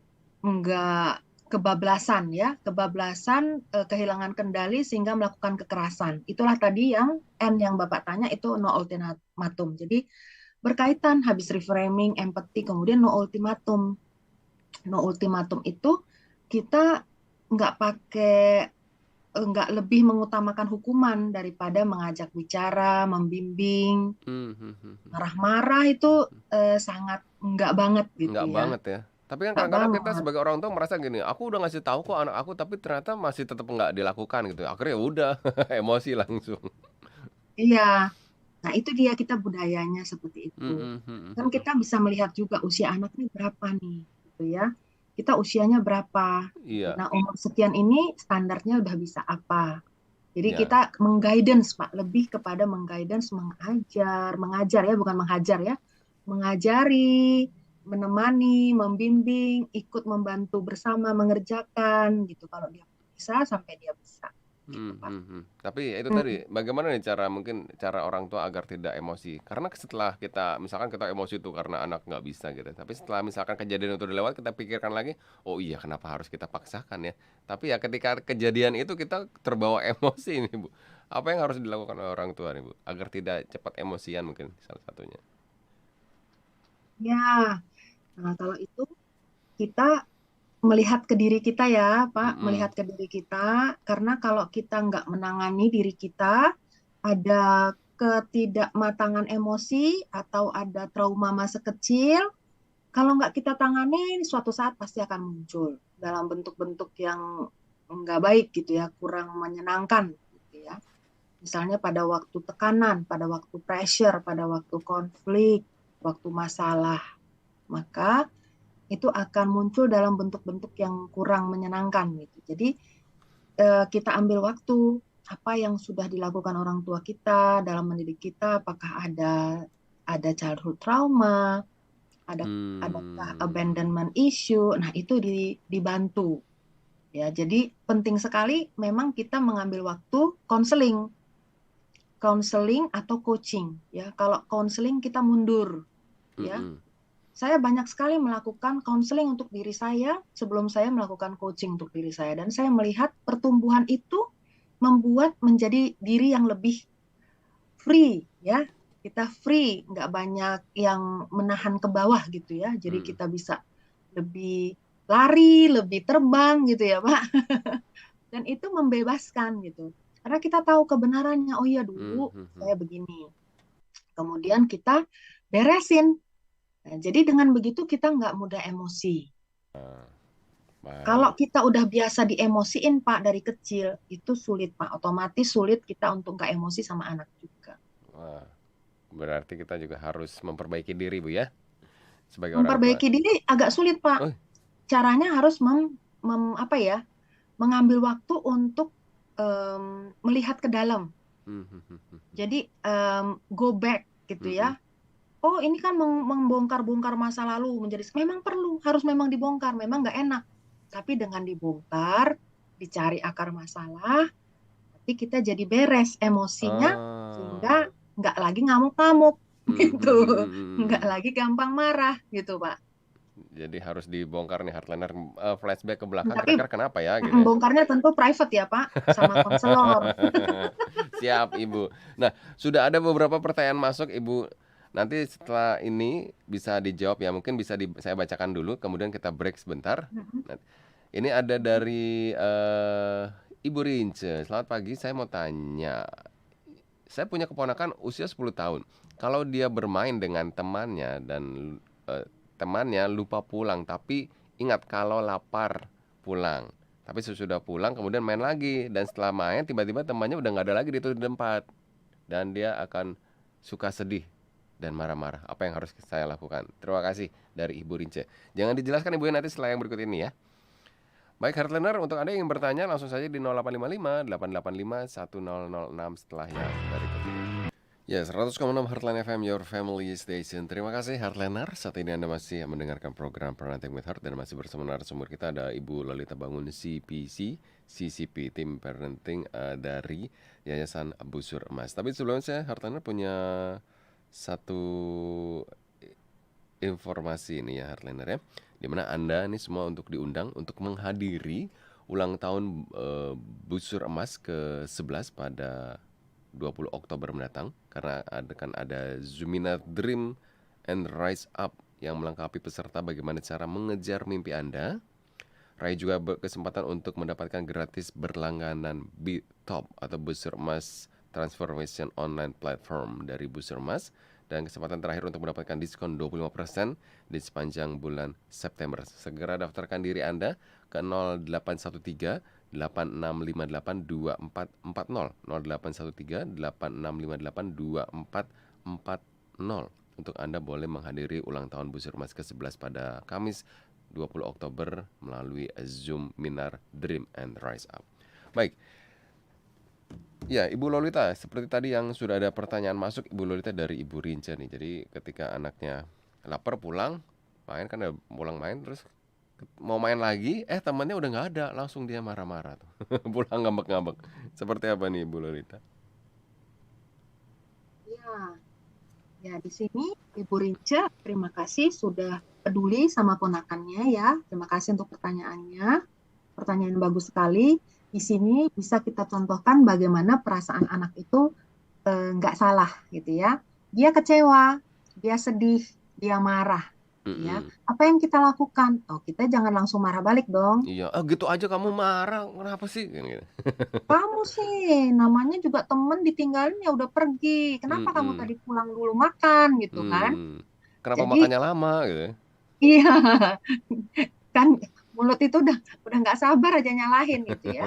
kebablasan ya, kebablasan, kehilangan kendali sehingga melakukan kekerasan. Itulah tadi yang N yang Bapak tanya itu no ultimatum. Jadi berkaitan habis reframing, empati, kemudian no ultimatum. No ultimatum itu kita nggak pakai, nggak lebih mengutamakan hukuman daripada mengajak bicara, membimbing. Marah-marah itu sangat nggak banget gitu Nggak ya. banget ya. Tapi kan Nggak kadang-kadang kita banget. sebagai orang tua merasa gini, aku udah ngasih tahu kok anak aku, tapi ternyata masih tetap nggak dilakukan gitu. Akhirnya ya udah emosi langsung. Iya. Nah, itu dia kita budayanya seperti itu. Kan kita bisa melihat juga usia anak ini berapa nih, gitu ya. Kita usianya berapa, gitu. Iya, Nah, umur sekian ini standarnya udah bisa apa. Jadi ya. kita mengguidance, Pak, lebih kepada mengguidance, mengajar ya, bukan menghajar ya. Mengajari, menemani, membimbing, ikut membantu bersama mengerjakan gitu. Kalau dia bisa sampai dia bisa. gitu, Pak. Tapi itu Hmm. tadi, bagaimana nih mungkin cara orang tua agar tidak emosi? Karena setelah kita, misalkan kita emosi itu karena anak nggak bisa gitu. Tapi setelah misalkan kejadian itu udah lewat, kita pikirkan lagi, oh iya kenapa harus kita paksakan ya? Tapi ya ketika kejadian itu kita terbawa emosi nih Bu. Apa yang harus dilakukan oleh orang tua nih Bu? Agar tidak cepat emosian mungkin salah satunya. Ya, nah kalau itu kita melihat ke diri kita ya, Pak, Mm-mm. melihat ke diri kita, karena kalau kita nggak menangani diri kita, ada ketidakmatangan emosi atau ada trauma masa kecil, kalau nggak kita tangani, suatu saat pasti akan muncul dalam bentuk-bentuk yang nggak baik gitu ya, kurang menyenangkan gitu ya. Misalnya pada waktu tekanan, pada waktu pressure, pada waktu konflik, waktu masalah, maka itu akan muncul dalam bentuk-bentuk yang kurang menyenangkan gitu. Jadi kita ambil waktu apa yang sudah dilakukan orang tua kita dalam mendidik kita, apakah ada childhood trauma, adakah Hmm. abandonment issue. Nah, itu dibantu ya. Jadi penting sekali memang kita mengambil waktu konseling atau coaching ya. Kalau konseling kita mundur ya. Mm-mm. Saya banyak sekali melakukan konseling untuk diri saya sebelum saya melakukan coaching untuk diri saya. Dan saya melihat pertumbuhan itu membuat menjadi diri yang lebih free ya. Kita free, nggak banyak yang menahan ke bawah gitu ya. Jadi Mm-mm. kita bisa lebih lari, lebih terbang gitu ya Pak. Dan itu membebaskan gitu. Karena kita tahu kebenarannya, oh iya dulu Mm-mm. saya begini. Kemudian kita beresin. Nah, jadi dengan begitu kita nggak mudah emosi. Ah, Kalau baik. kita udah biasa diemosiin, Pak, dari kecil, itu sulit, Pak. Otomatis sulit kita untuk nggak emosi sama anak juga. Wah, berarti kita juga harus memperbaiki diri Bu ya, sebagai orang tua. Memperbaiki diri agak sulit, Pak. Oh. Caranya harus apa ya, mengambil waktu untuk melihat ke dalam. Jadi go back gitu Mm-mm. ya. Oh, ini kan membongkar-bongkar masa lalu menjadi memang perlu, harus memang dibongkar, memang nggak enak. Tapi dengan dibongkar, dicari akar masalah, tapi kita jadi beres emosinya Ah. sehingga nggak lagi ngamuk-ngamuk gitu, nggak Mhm. lagi gampang marah gitu Pak. Jadi harus dibongkar nih Heartliner, flashback ke belakang Tapi kira-kira kenapa ya gitu ya? bongkarnya tentu private ya Pak, sama konselor. Siap Ibu. Nah, sudah ada beberapa pertanyaan masuk Ibu. Nanti setelah ini bisa dijawab ya, mungkin bisa saya bacakan dulu, kemudian kita break sebentar. Nah, ini ada dari Ibu Rince. Selamat pagi, saya mau tanya. Saya punya keponakan usia 10 tahun. Kalau dia bermain dengan temannya dan temannya lupa pulang, tapi ingat kalau lapar pulang. Tapi sesudah pulang kemudian main lagi dan setelah main tiba-tiba temannya udah nggak ada lagi di itu di tempat dan dia akan suka sedih dan marah-marah. Apa yang harus saya lakukan? Terima kasih dari Ibu Rince. Jangan dijelaskan Ibu nanti setelah yang berikut ini ya. Baik Heartliner, untuk Anda yang ingin bertanya langsung saja di 0855 885 1006 setelah yang berikut ini. Ya, 100,6 Heartline FM, your family station. Terima kasih Heartliner. Saat ini Anda masih mendengarkan program Parenting with Heart dan masih bersama narasumber kita ada Ibu Lolita Bangun CPC, CCP, Tim Parenting dari Yayasan Busur Emas. Tapi sebelumnya saya Heartliner punya satu informasi ini ya Heartliner ya. Dimana Anda ini semua untuk diundang untuk menghadiri ulang tahun Busur Emas ke-11 pada 20 Oktober mendatang karena ada Zumina Dream and Rise Up yang melengkapi peserta bagaimana cara mengejar mimpi Anda. Raih juga berkesempatan untuk mendapatkan gratis berlangganan B-Top atau Busur Emas Transformation Online Platform dari Busur Emas dan kesempatan terakhir untuk mendapatkan diskon 25% di sepanjang bulan September. Segera daftarkan diri Anda ke 0813 8658 2440 0813 8658 2440 untuk Anda boleh menghadiri ulang tahun Busur Emas ke-11 pada Kamis 20 Oktober melalui Zoom Minar Dream and Rise Up. Baik. Ya, Ibu Lolita, seperti tadi yang sudah ada pertanyaan masuk Ibu Lolita dari Ibu Rinca nih. Jadi ketika anaknya lapar pulang, main kan udah pulang main terus Mau main lagi, temannya udah nggak ada, langsung dia marah-marah tuh. Pulang ngambek-ngambek. Seperti apa nih Bu Lolita? Ya, ya di sini Ibu Rince, terima kasih sudah peduli sama ponakannya ya. Terima kasih untuk pertanyaannya. Pertanyaan bagus sekali. Di sini bisa kita contohkan bagaimana perasaan anak itu nggak salah gitu ya. Dia kecewa, dia sedih, dia marah, gitu ya. Mhm. Apa yang kita lakukan? Oh, kita jangan langsung marah balik dong. Iya, "Ah, gitu aja kamu marah, kenapa sih?" Kan gitu. Kamu sih, namanya juga temen ditinggalin ya udah pergi. Kenapa kamu Mhm, tadi pulang dulu makan gitu kan? "Kenapa Jadi makannya lama?" Gitu ya. iya kan mulut itu udah nggak sabar aja nyalahin gitu ya.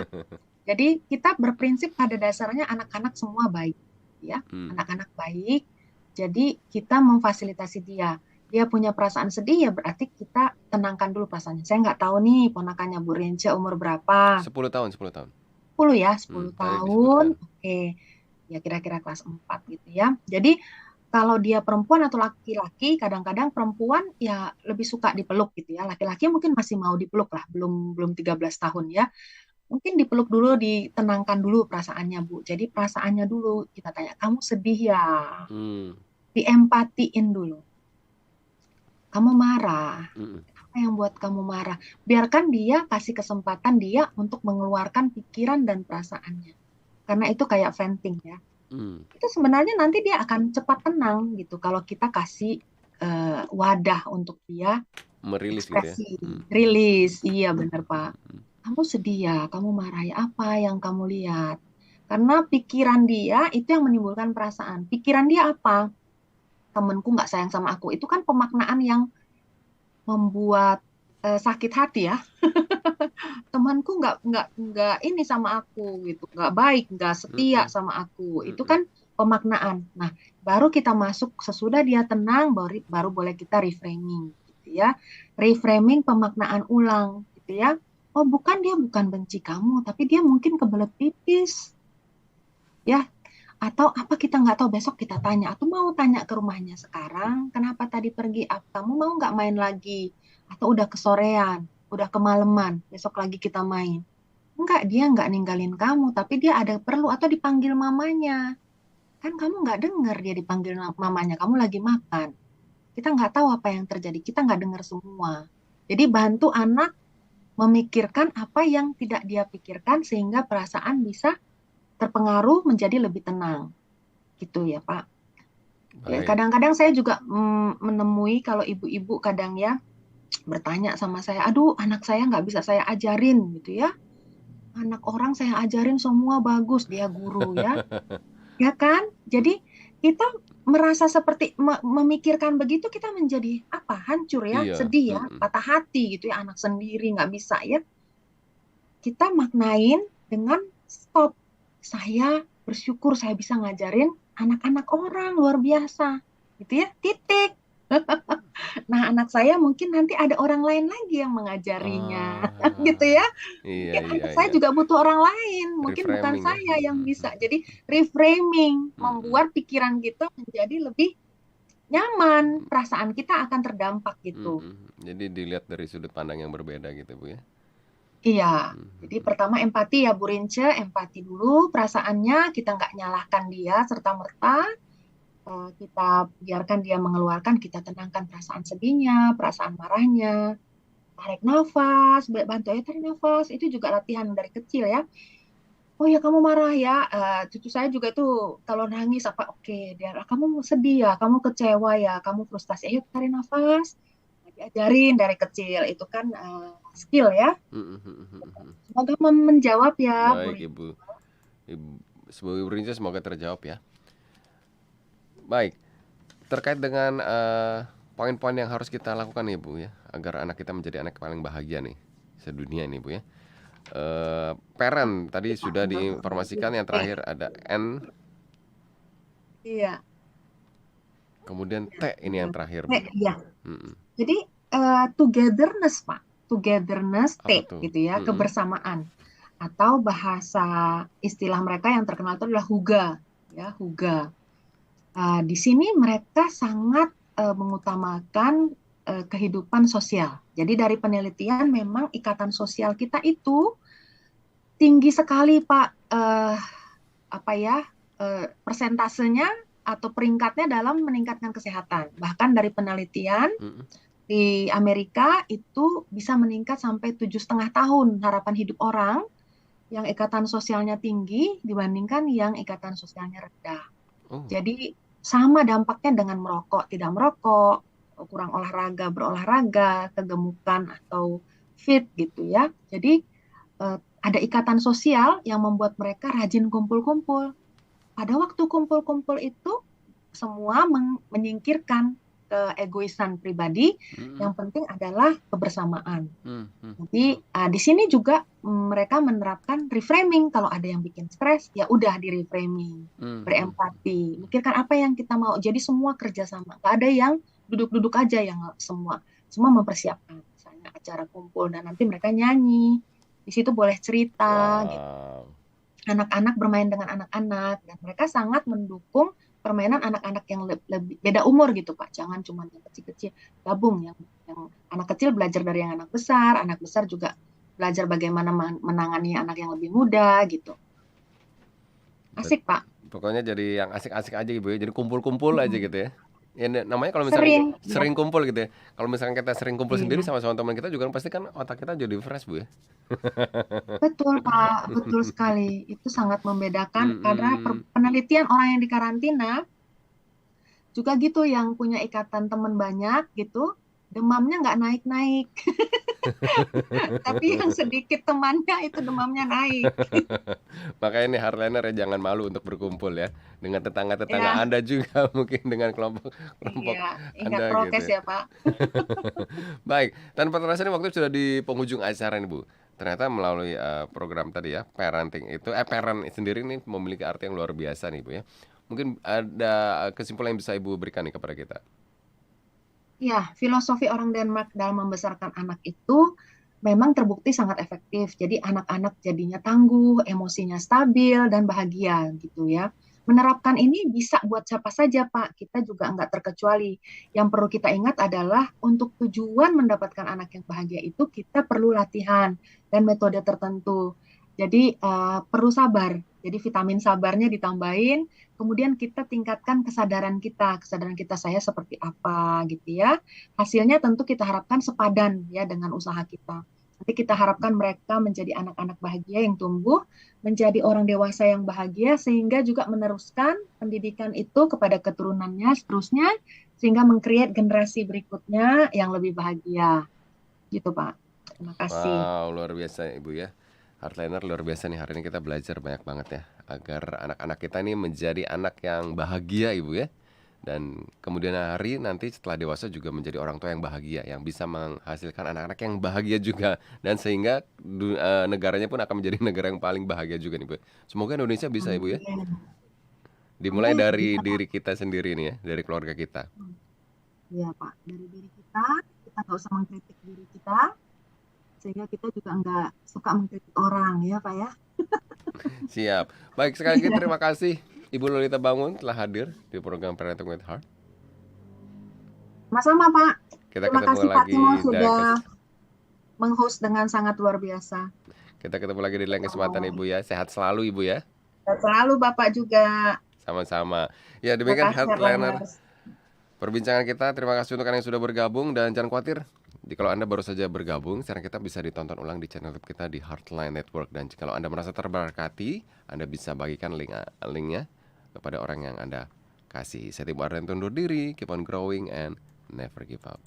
Jadi kita berprinsip pada dasarnya anak-anak semua baik, ya. Mmm, Anak-anak baik. Jadi kita memfasilitasi dia. Dia punya perasaan sedih ya berarti kita tenangkan dulu perasaannya. Saya nggak tahu nih ponakannya Bu Rince umur berapa. 10 tahun 10 tahun. 10 ya, 10 Tadi tahun. disebutkan. Oke. Ya kira-kira kelas 4 gitu ya. Jadi kalau dia perempuan atau laki-laki, kadang-kadang perempuan ya lebih suka dipeluk gitu ya. Laki-laki mungkin masih mau dipeluk lah, belum belum 13 tahun ya. Mungkin dipeluk dulu, ditenangkan dulu perasaannya, Bu. Jadi perasaannya dulu kita tanya, kamu sedih ya? Mmm, Diempatiin dulu. Kamu marah. mhm, Apa yang buat kamu marah? Biarkan dia kasih kesempatan dia untuk mengeluarkan pikiran dan perasaannya. Karena itu kayak venting ya. mmm, Itu sebenarnya nanti dia akan cepat tenang gitu kalau kita kasih wadah untuk dia merilis gitu ya? ekspresi, Mhm, rilis. Iya benar, Pak. mhm, Kamu sedih ya, kamu marah ya, apa yang kamu lihat? Karena pikiran dia itu yang menimbulkan perasaan. Pikiran dia apa? Temenku nggak sayang sama aku. Itu kan pemaknaan yang membuat sakit hati ya. Temanku nggak ini sama aku gitu, nggak baik, nggak setia mhm, sama aku. Itu mhm, kan pemaknaan. Nah, baru kita masuk sesudah dia tenang, baru boleh kita reframing, gitu ya. Reframing pemaknaan ulang, gitu ya. Oh, bukan dia bukan benci kamu, tapi dia mungkin kebelet pipis, ya. Atau apa kita nggak tahu besok kita tanya. Atau mau tanya ke rumahnya sekarang, kenapa tadi pergi? Kamu mau nggak main lagi? Atau udah kesorean, udah kemalaman, besok lagi kita main. Enggak, dia nggak ninggalin kamu, tapi dia ada perlu atau dipanggil mamanya. Kan kamu nggak dengar dia dipanggil mamanya, kamu lagi makan. Kita nggak tahu apa yang terjadi, kita nggak dengar semua. Jadi bantu anak memikirkan apa yang tidak dia pikirkan sehingga perasaan bisa terpengaruh menjadi lebih tenang. Gitu ya, Pak. Ya, baik. kadang-kadang saya juga menemui kalau ibu-ibu kadang ya bertanya sama saya, aduh anak saya nggak bisa saya ajarin gitu ya. Anak orang saya ajarin semua bagus, dia guru ya. Ya kan? Jadi kita merasa seperti memikirkan begitu kita menjadi apa? Hancur ya, Iya, sedih ya, mhm, patah hati gitu ya, anak sendiri nggak bisa ya. Kita maknain dengan stop. Saya bersyukur saya bisa ngajarin anak-anak orang luar biasa. Gitu ya, titik. Nah, anak saya mungkin nanti ada orang lain lagi yang mengajarinya. Gitu ah, ya. iya Mungkin iya anak saya iya, juga butuh orang lain, mungkin bukan reframing ya? saya yang Mhm bisa. mhm, Jadi reframing, mhm, membuat pikiran kita menjadi lebih nyaman, perasaan kita akan terdampak gitu. mhm, jadi dilihat dari sudut pandang yang berbeda gitu, Bu, ya? Iya, Mhm jadi mhm, pertama empati ya Bu Rince, empati dulu perasaannya, kita nggak nyalahkan dia serta-merta, kita biarkan dia mengeluarkan, kita tenangkan perasaan sedihnya, perasaan marahnya, tarik nafas, bantu ya tarik nafas, itu juga latihan dari kecil ya. Oh ya kamu marah ya, cucu saya juga tuh kalau nangis apa oke dia kamu sedih ya, kamu kecewa ya, kamu frustasi, ayo tarik nafas, diajarin dari kecil itu kan skill ya. mhm mhm mhm mhm. Semoga menjawab ya Bu Baik Rin. Ibu, sebagai prinsip semoga terjawab ya. Baik, terkait dengan, poin-poin yang harus kita lakukan nih Bu ya, agar anak kita menjadi anak paling bahagia nih, sedunia nih Bu ya. Parent tadi sudah diinformasikan, yang Eh, terakhir ada N, iya, kemudian T ini yang terakhir Bu. iya. Mhm, Jadi togetherness Pak, togetherness T apa tuh? gitu ya, Mhm, kebersamaan atau bahasa istilah mereka yang terkenal itu adalah huga, ya huga. Di sini mereka sangat mengutamakan kehidupan sosial. Jadi dari penelitian memang ikatan sosial kita itu tinggi sekali, Pak. Apa ya, persentasenya atau peringkatnya dalam meningkatkan kesehatan. Bahkan dari penelitian Mm-mm. di Amerika itu bisa meningkat sampai 7,5 tahun harapan hidup orang yang ikatan sosialnya tinggi dibandingkan yang ikatan sosialnya rendah. Oh, Jadi sama dampaknya dengan merokok, tidak merokok, kurang olahraga, berolahraga, kegemukan atau fit gitu ya. Jadi ada ikatan sosial yang membuat mereka rajin kumpul-kumpul. Pada waktu kumpul-kumpul itu semua menyingkirkan keegoisan pribadi, mm-mm. yang penting adalah kebersamaan. Mm-mm. Jadi di sini juga mereka menerapkan reframing. Kalau ada yang bikin stres, ya udah di reframing, Mm-mm. berempati, mikirkan apa yang kita mau. Jadi semua kerjasama. Gak ada yang duduk-duduk aja yang semua mempersiapkan. Misalnya acara kumpul dan nanti mereka nyanyi. Di situ boleh cerita, gitu. Wow. Anak-anak bermain dengan anak-anak dan mereka sangat mendukung permainan anak-anak yang lebih beda umur gitu Pak. Jangan cuma yang kecil-kecil, gabung yang anak kecil belajar dari yang anak besar juga belajar bagaimana menangani anak yang lebih muda gitu. Bet- Asik Pak. Pokoknya jadi yang asik-asik aja Ibu ya. Jadi kumpul-kumpul aja Mm-mm. gitu ya. Ya namanya kalau misalkan Sering, ya, sering kumpul gitu ya. Kalau misalkan kita sering kumpul sendiri iya. sama teman kita juga pasti kan otak kita jadi fresh Bu ya. Betul Pak, betul sekali. Itu sangat membedakan karena Mm-mm. penelitian orang yang dikarantina juga gitu yang punya ikatan teman banyak gitu, demamnya nggak naik-naik. Tapi yang sedikit temannya itu demamnya naik. Makanya nih hardliner ya jangan malu untuk berkumpul ya dengan tetangga-tetangga Ya, Anda juga mungkin dengan kelompok-kelompok iya. Ingat Anda gitu prokes ya. ya, Pak. Baik, tanpa terasa nih waktu sudah di penghujung acara nih Bu. Ternyata melalui program tadi ya, parenting itu parent sendiri nih memiliki arti yang luar biasa nih Bu ya. Mungkin ada kesimpulan yang bisa Ibu berikan nih kepada kita. Ya, filosofi orang Denmark dalam membesarkan anak itu memang terbukti sangat efektif. Jadi anak-anak jadinya tangguh, emosinya stabil, dan bahagia gitu ya. Menerapkan ini bisa buat siapa saja, Pak. Kita juga nggak terkecuali. Yang perlu kita ingat adalah untuk tujuan mendapatkan anak yang bahagia itu kita perlu latihan dan metode tertentu. Jadi perlu sabar. Jadi vitamin sabarnya ditambahin, kemudian kita tingkatkan kesadaran kita saya seperti apa gitu ya. Hasilnya tentu kita harapkan sepadan ya dengan usaha kita. Nanti kita harapkan mereka menjadi anak-anak bahagia yang tumbuh, menjadi orang dewasa yang bahagia, sehingga juga meneruskan pendidikan itu kepada keturunannya seterusnya, sehingga mengcreate generasi berikutnya yang lebih bahagia. Gitu, Pak. Terima kasih. Wow, luar biasa Ibu ya. Hardliner luar biasa nih, hari ini kita belajar banyak banget ya agar anak-anak kita ini menjadi anak yang bahagia Ibu ya. Dan kemudian hari nanti setelah dewasa juga menjadi orang tua yang bahagia, yang bisa menghasilkan anak-anak yang bahagia juga, dan sehingga negaranya pun akan menjadi negara yang paling bahagia juga nih Bu. Semoga Indonesia bisa Ibu ya. Amin. Dimulai Amin. dari Bisa, Pak. diri kita sendiri nih ya, dari keluarga kita. Iya, Pak. Dari diri kita nggak usah mengkritik diri kita, sehingga kita juga nggak suka mengkritik orang, ya, Pak ya. Siap. Baik, sekali lagi terima kasih Ibu Lolita Bangun telah hadir di program Parenting with Heart. Sama-sama, Pak. Kita Terima ketemu kasih Pak lagi Timo dan sudah meng-host dengan sangat luar biasa. kita ketemu lagi di lain kesempatan Ibu ya. Sehat selalu Ibu ya. Dan selalu Bapak juga. Sama-sama. Ya, Terima demikian kasih, Heartliner Headliners. perbincangan kita. Terima kasih untuk kalian yang sudah bergabung dan jangan khawatir. Kalau Anda baru saja bergabung, sekarang kita bisa ditonton ulang di channel YouTube kita di Heartline Network. Dan kalau Anda merasa terberkati, Anda bisa bagikan linknya kepada orang yang Anda kasih. Saya Timo Arden undur diri, keep on growing and never give up.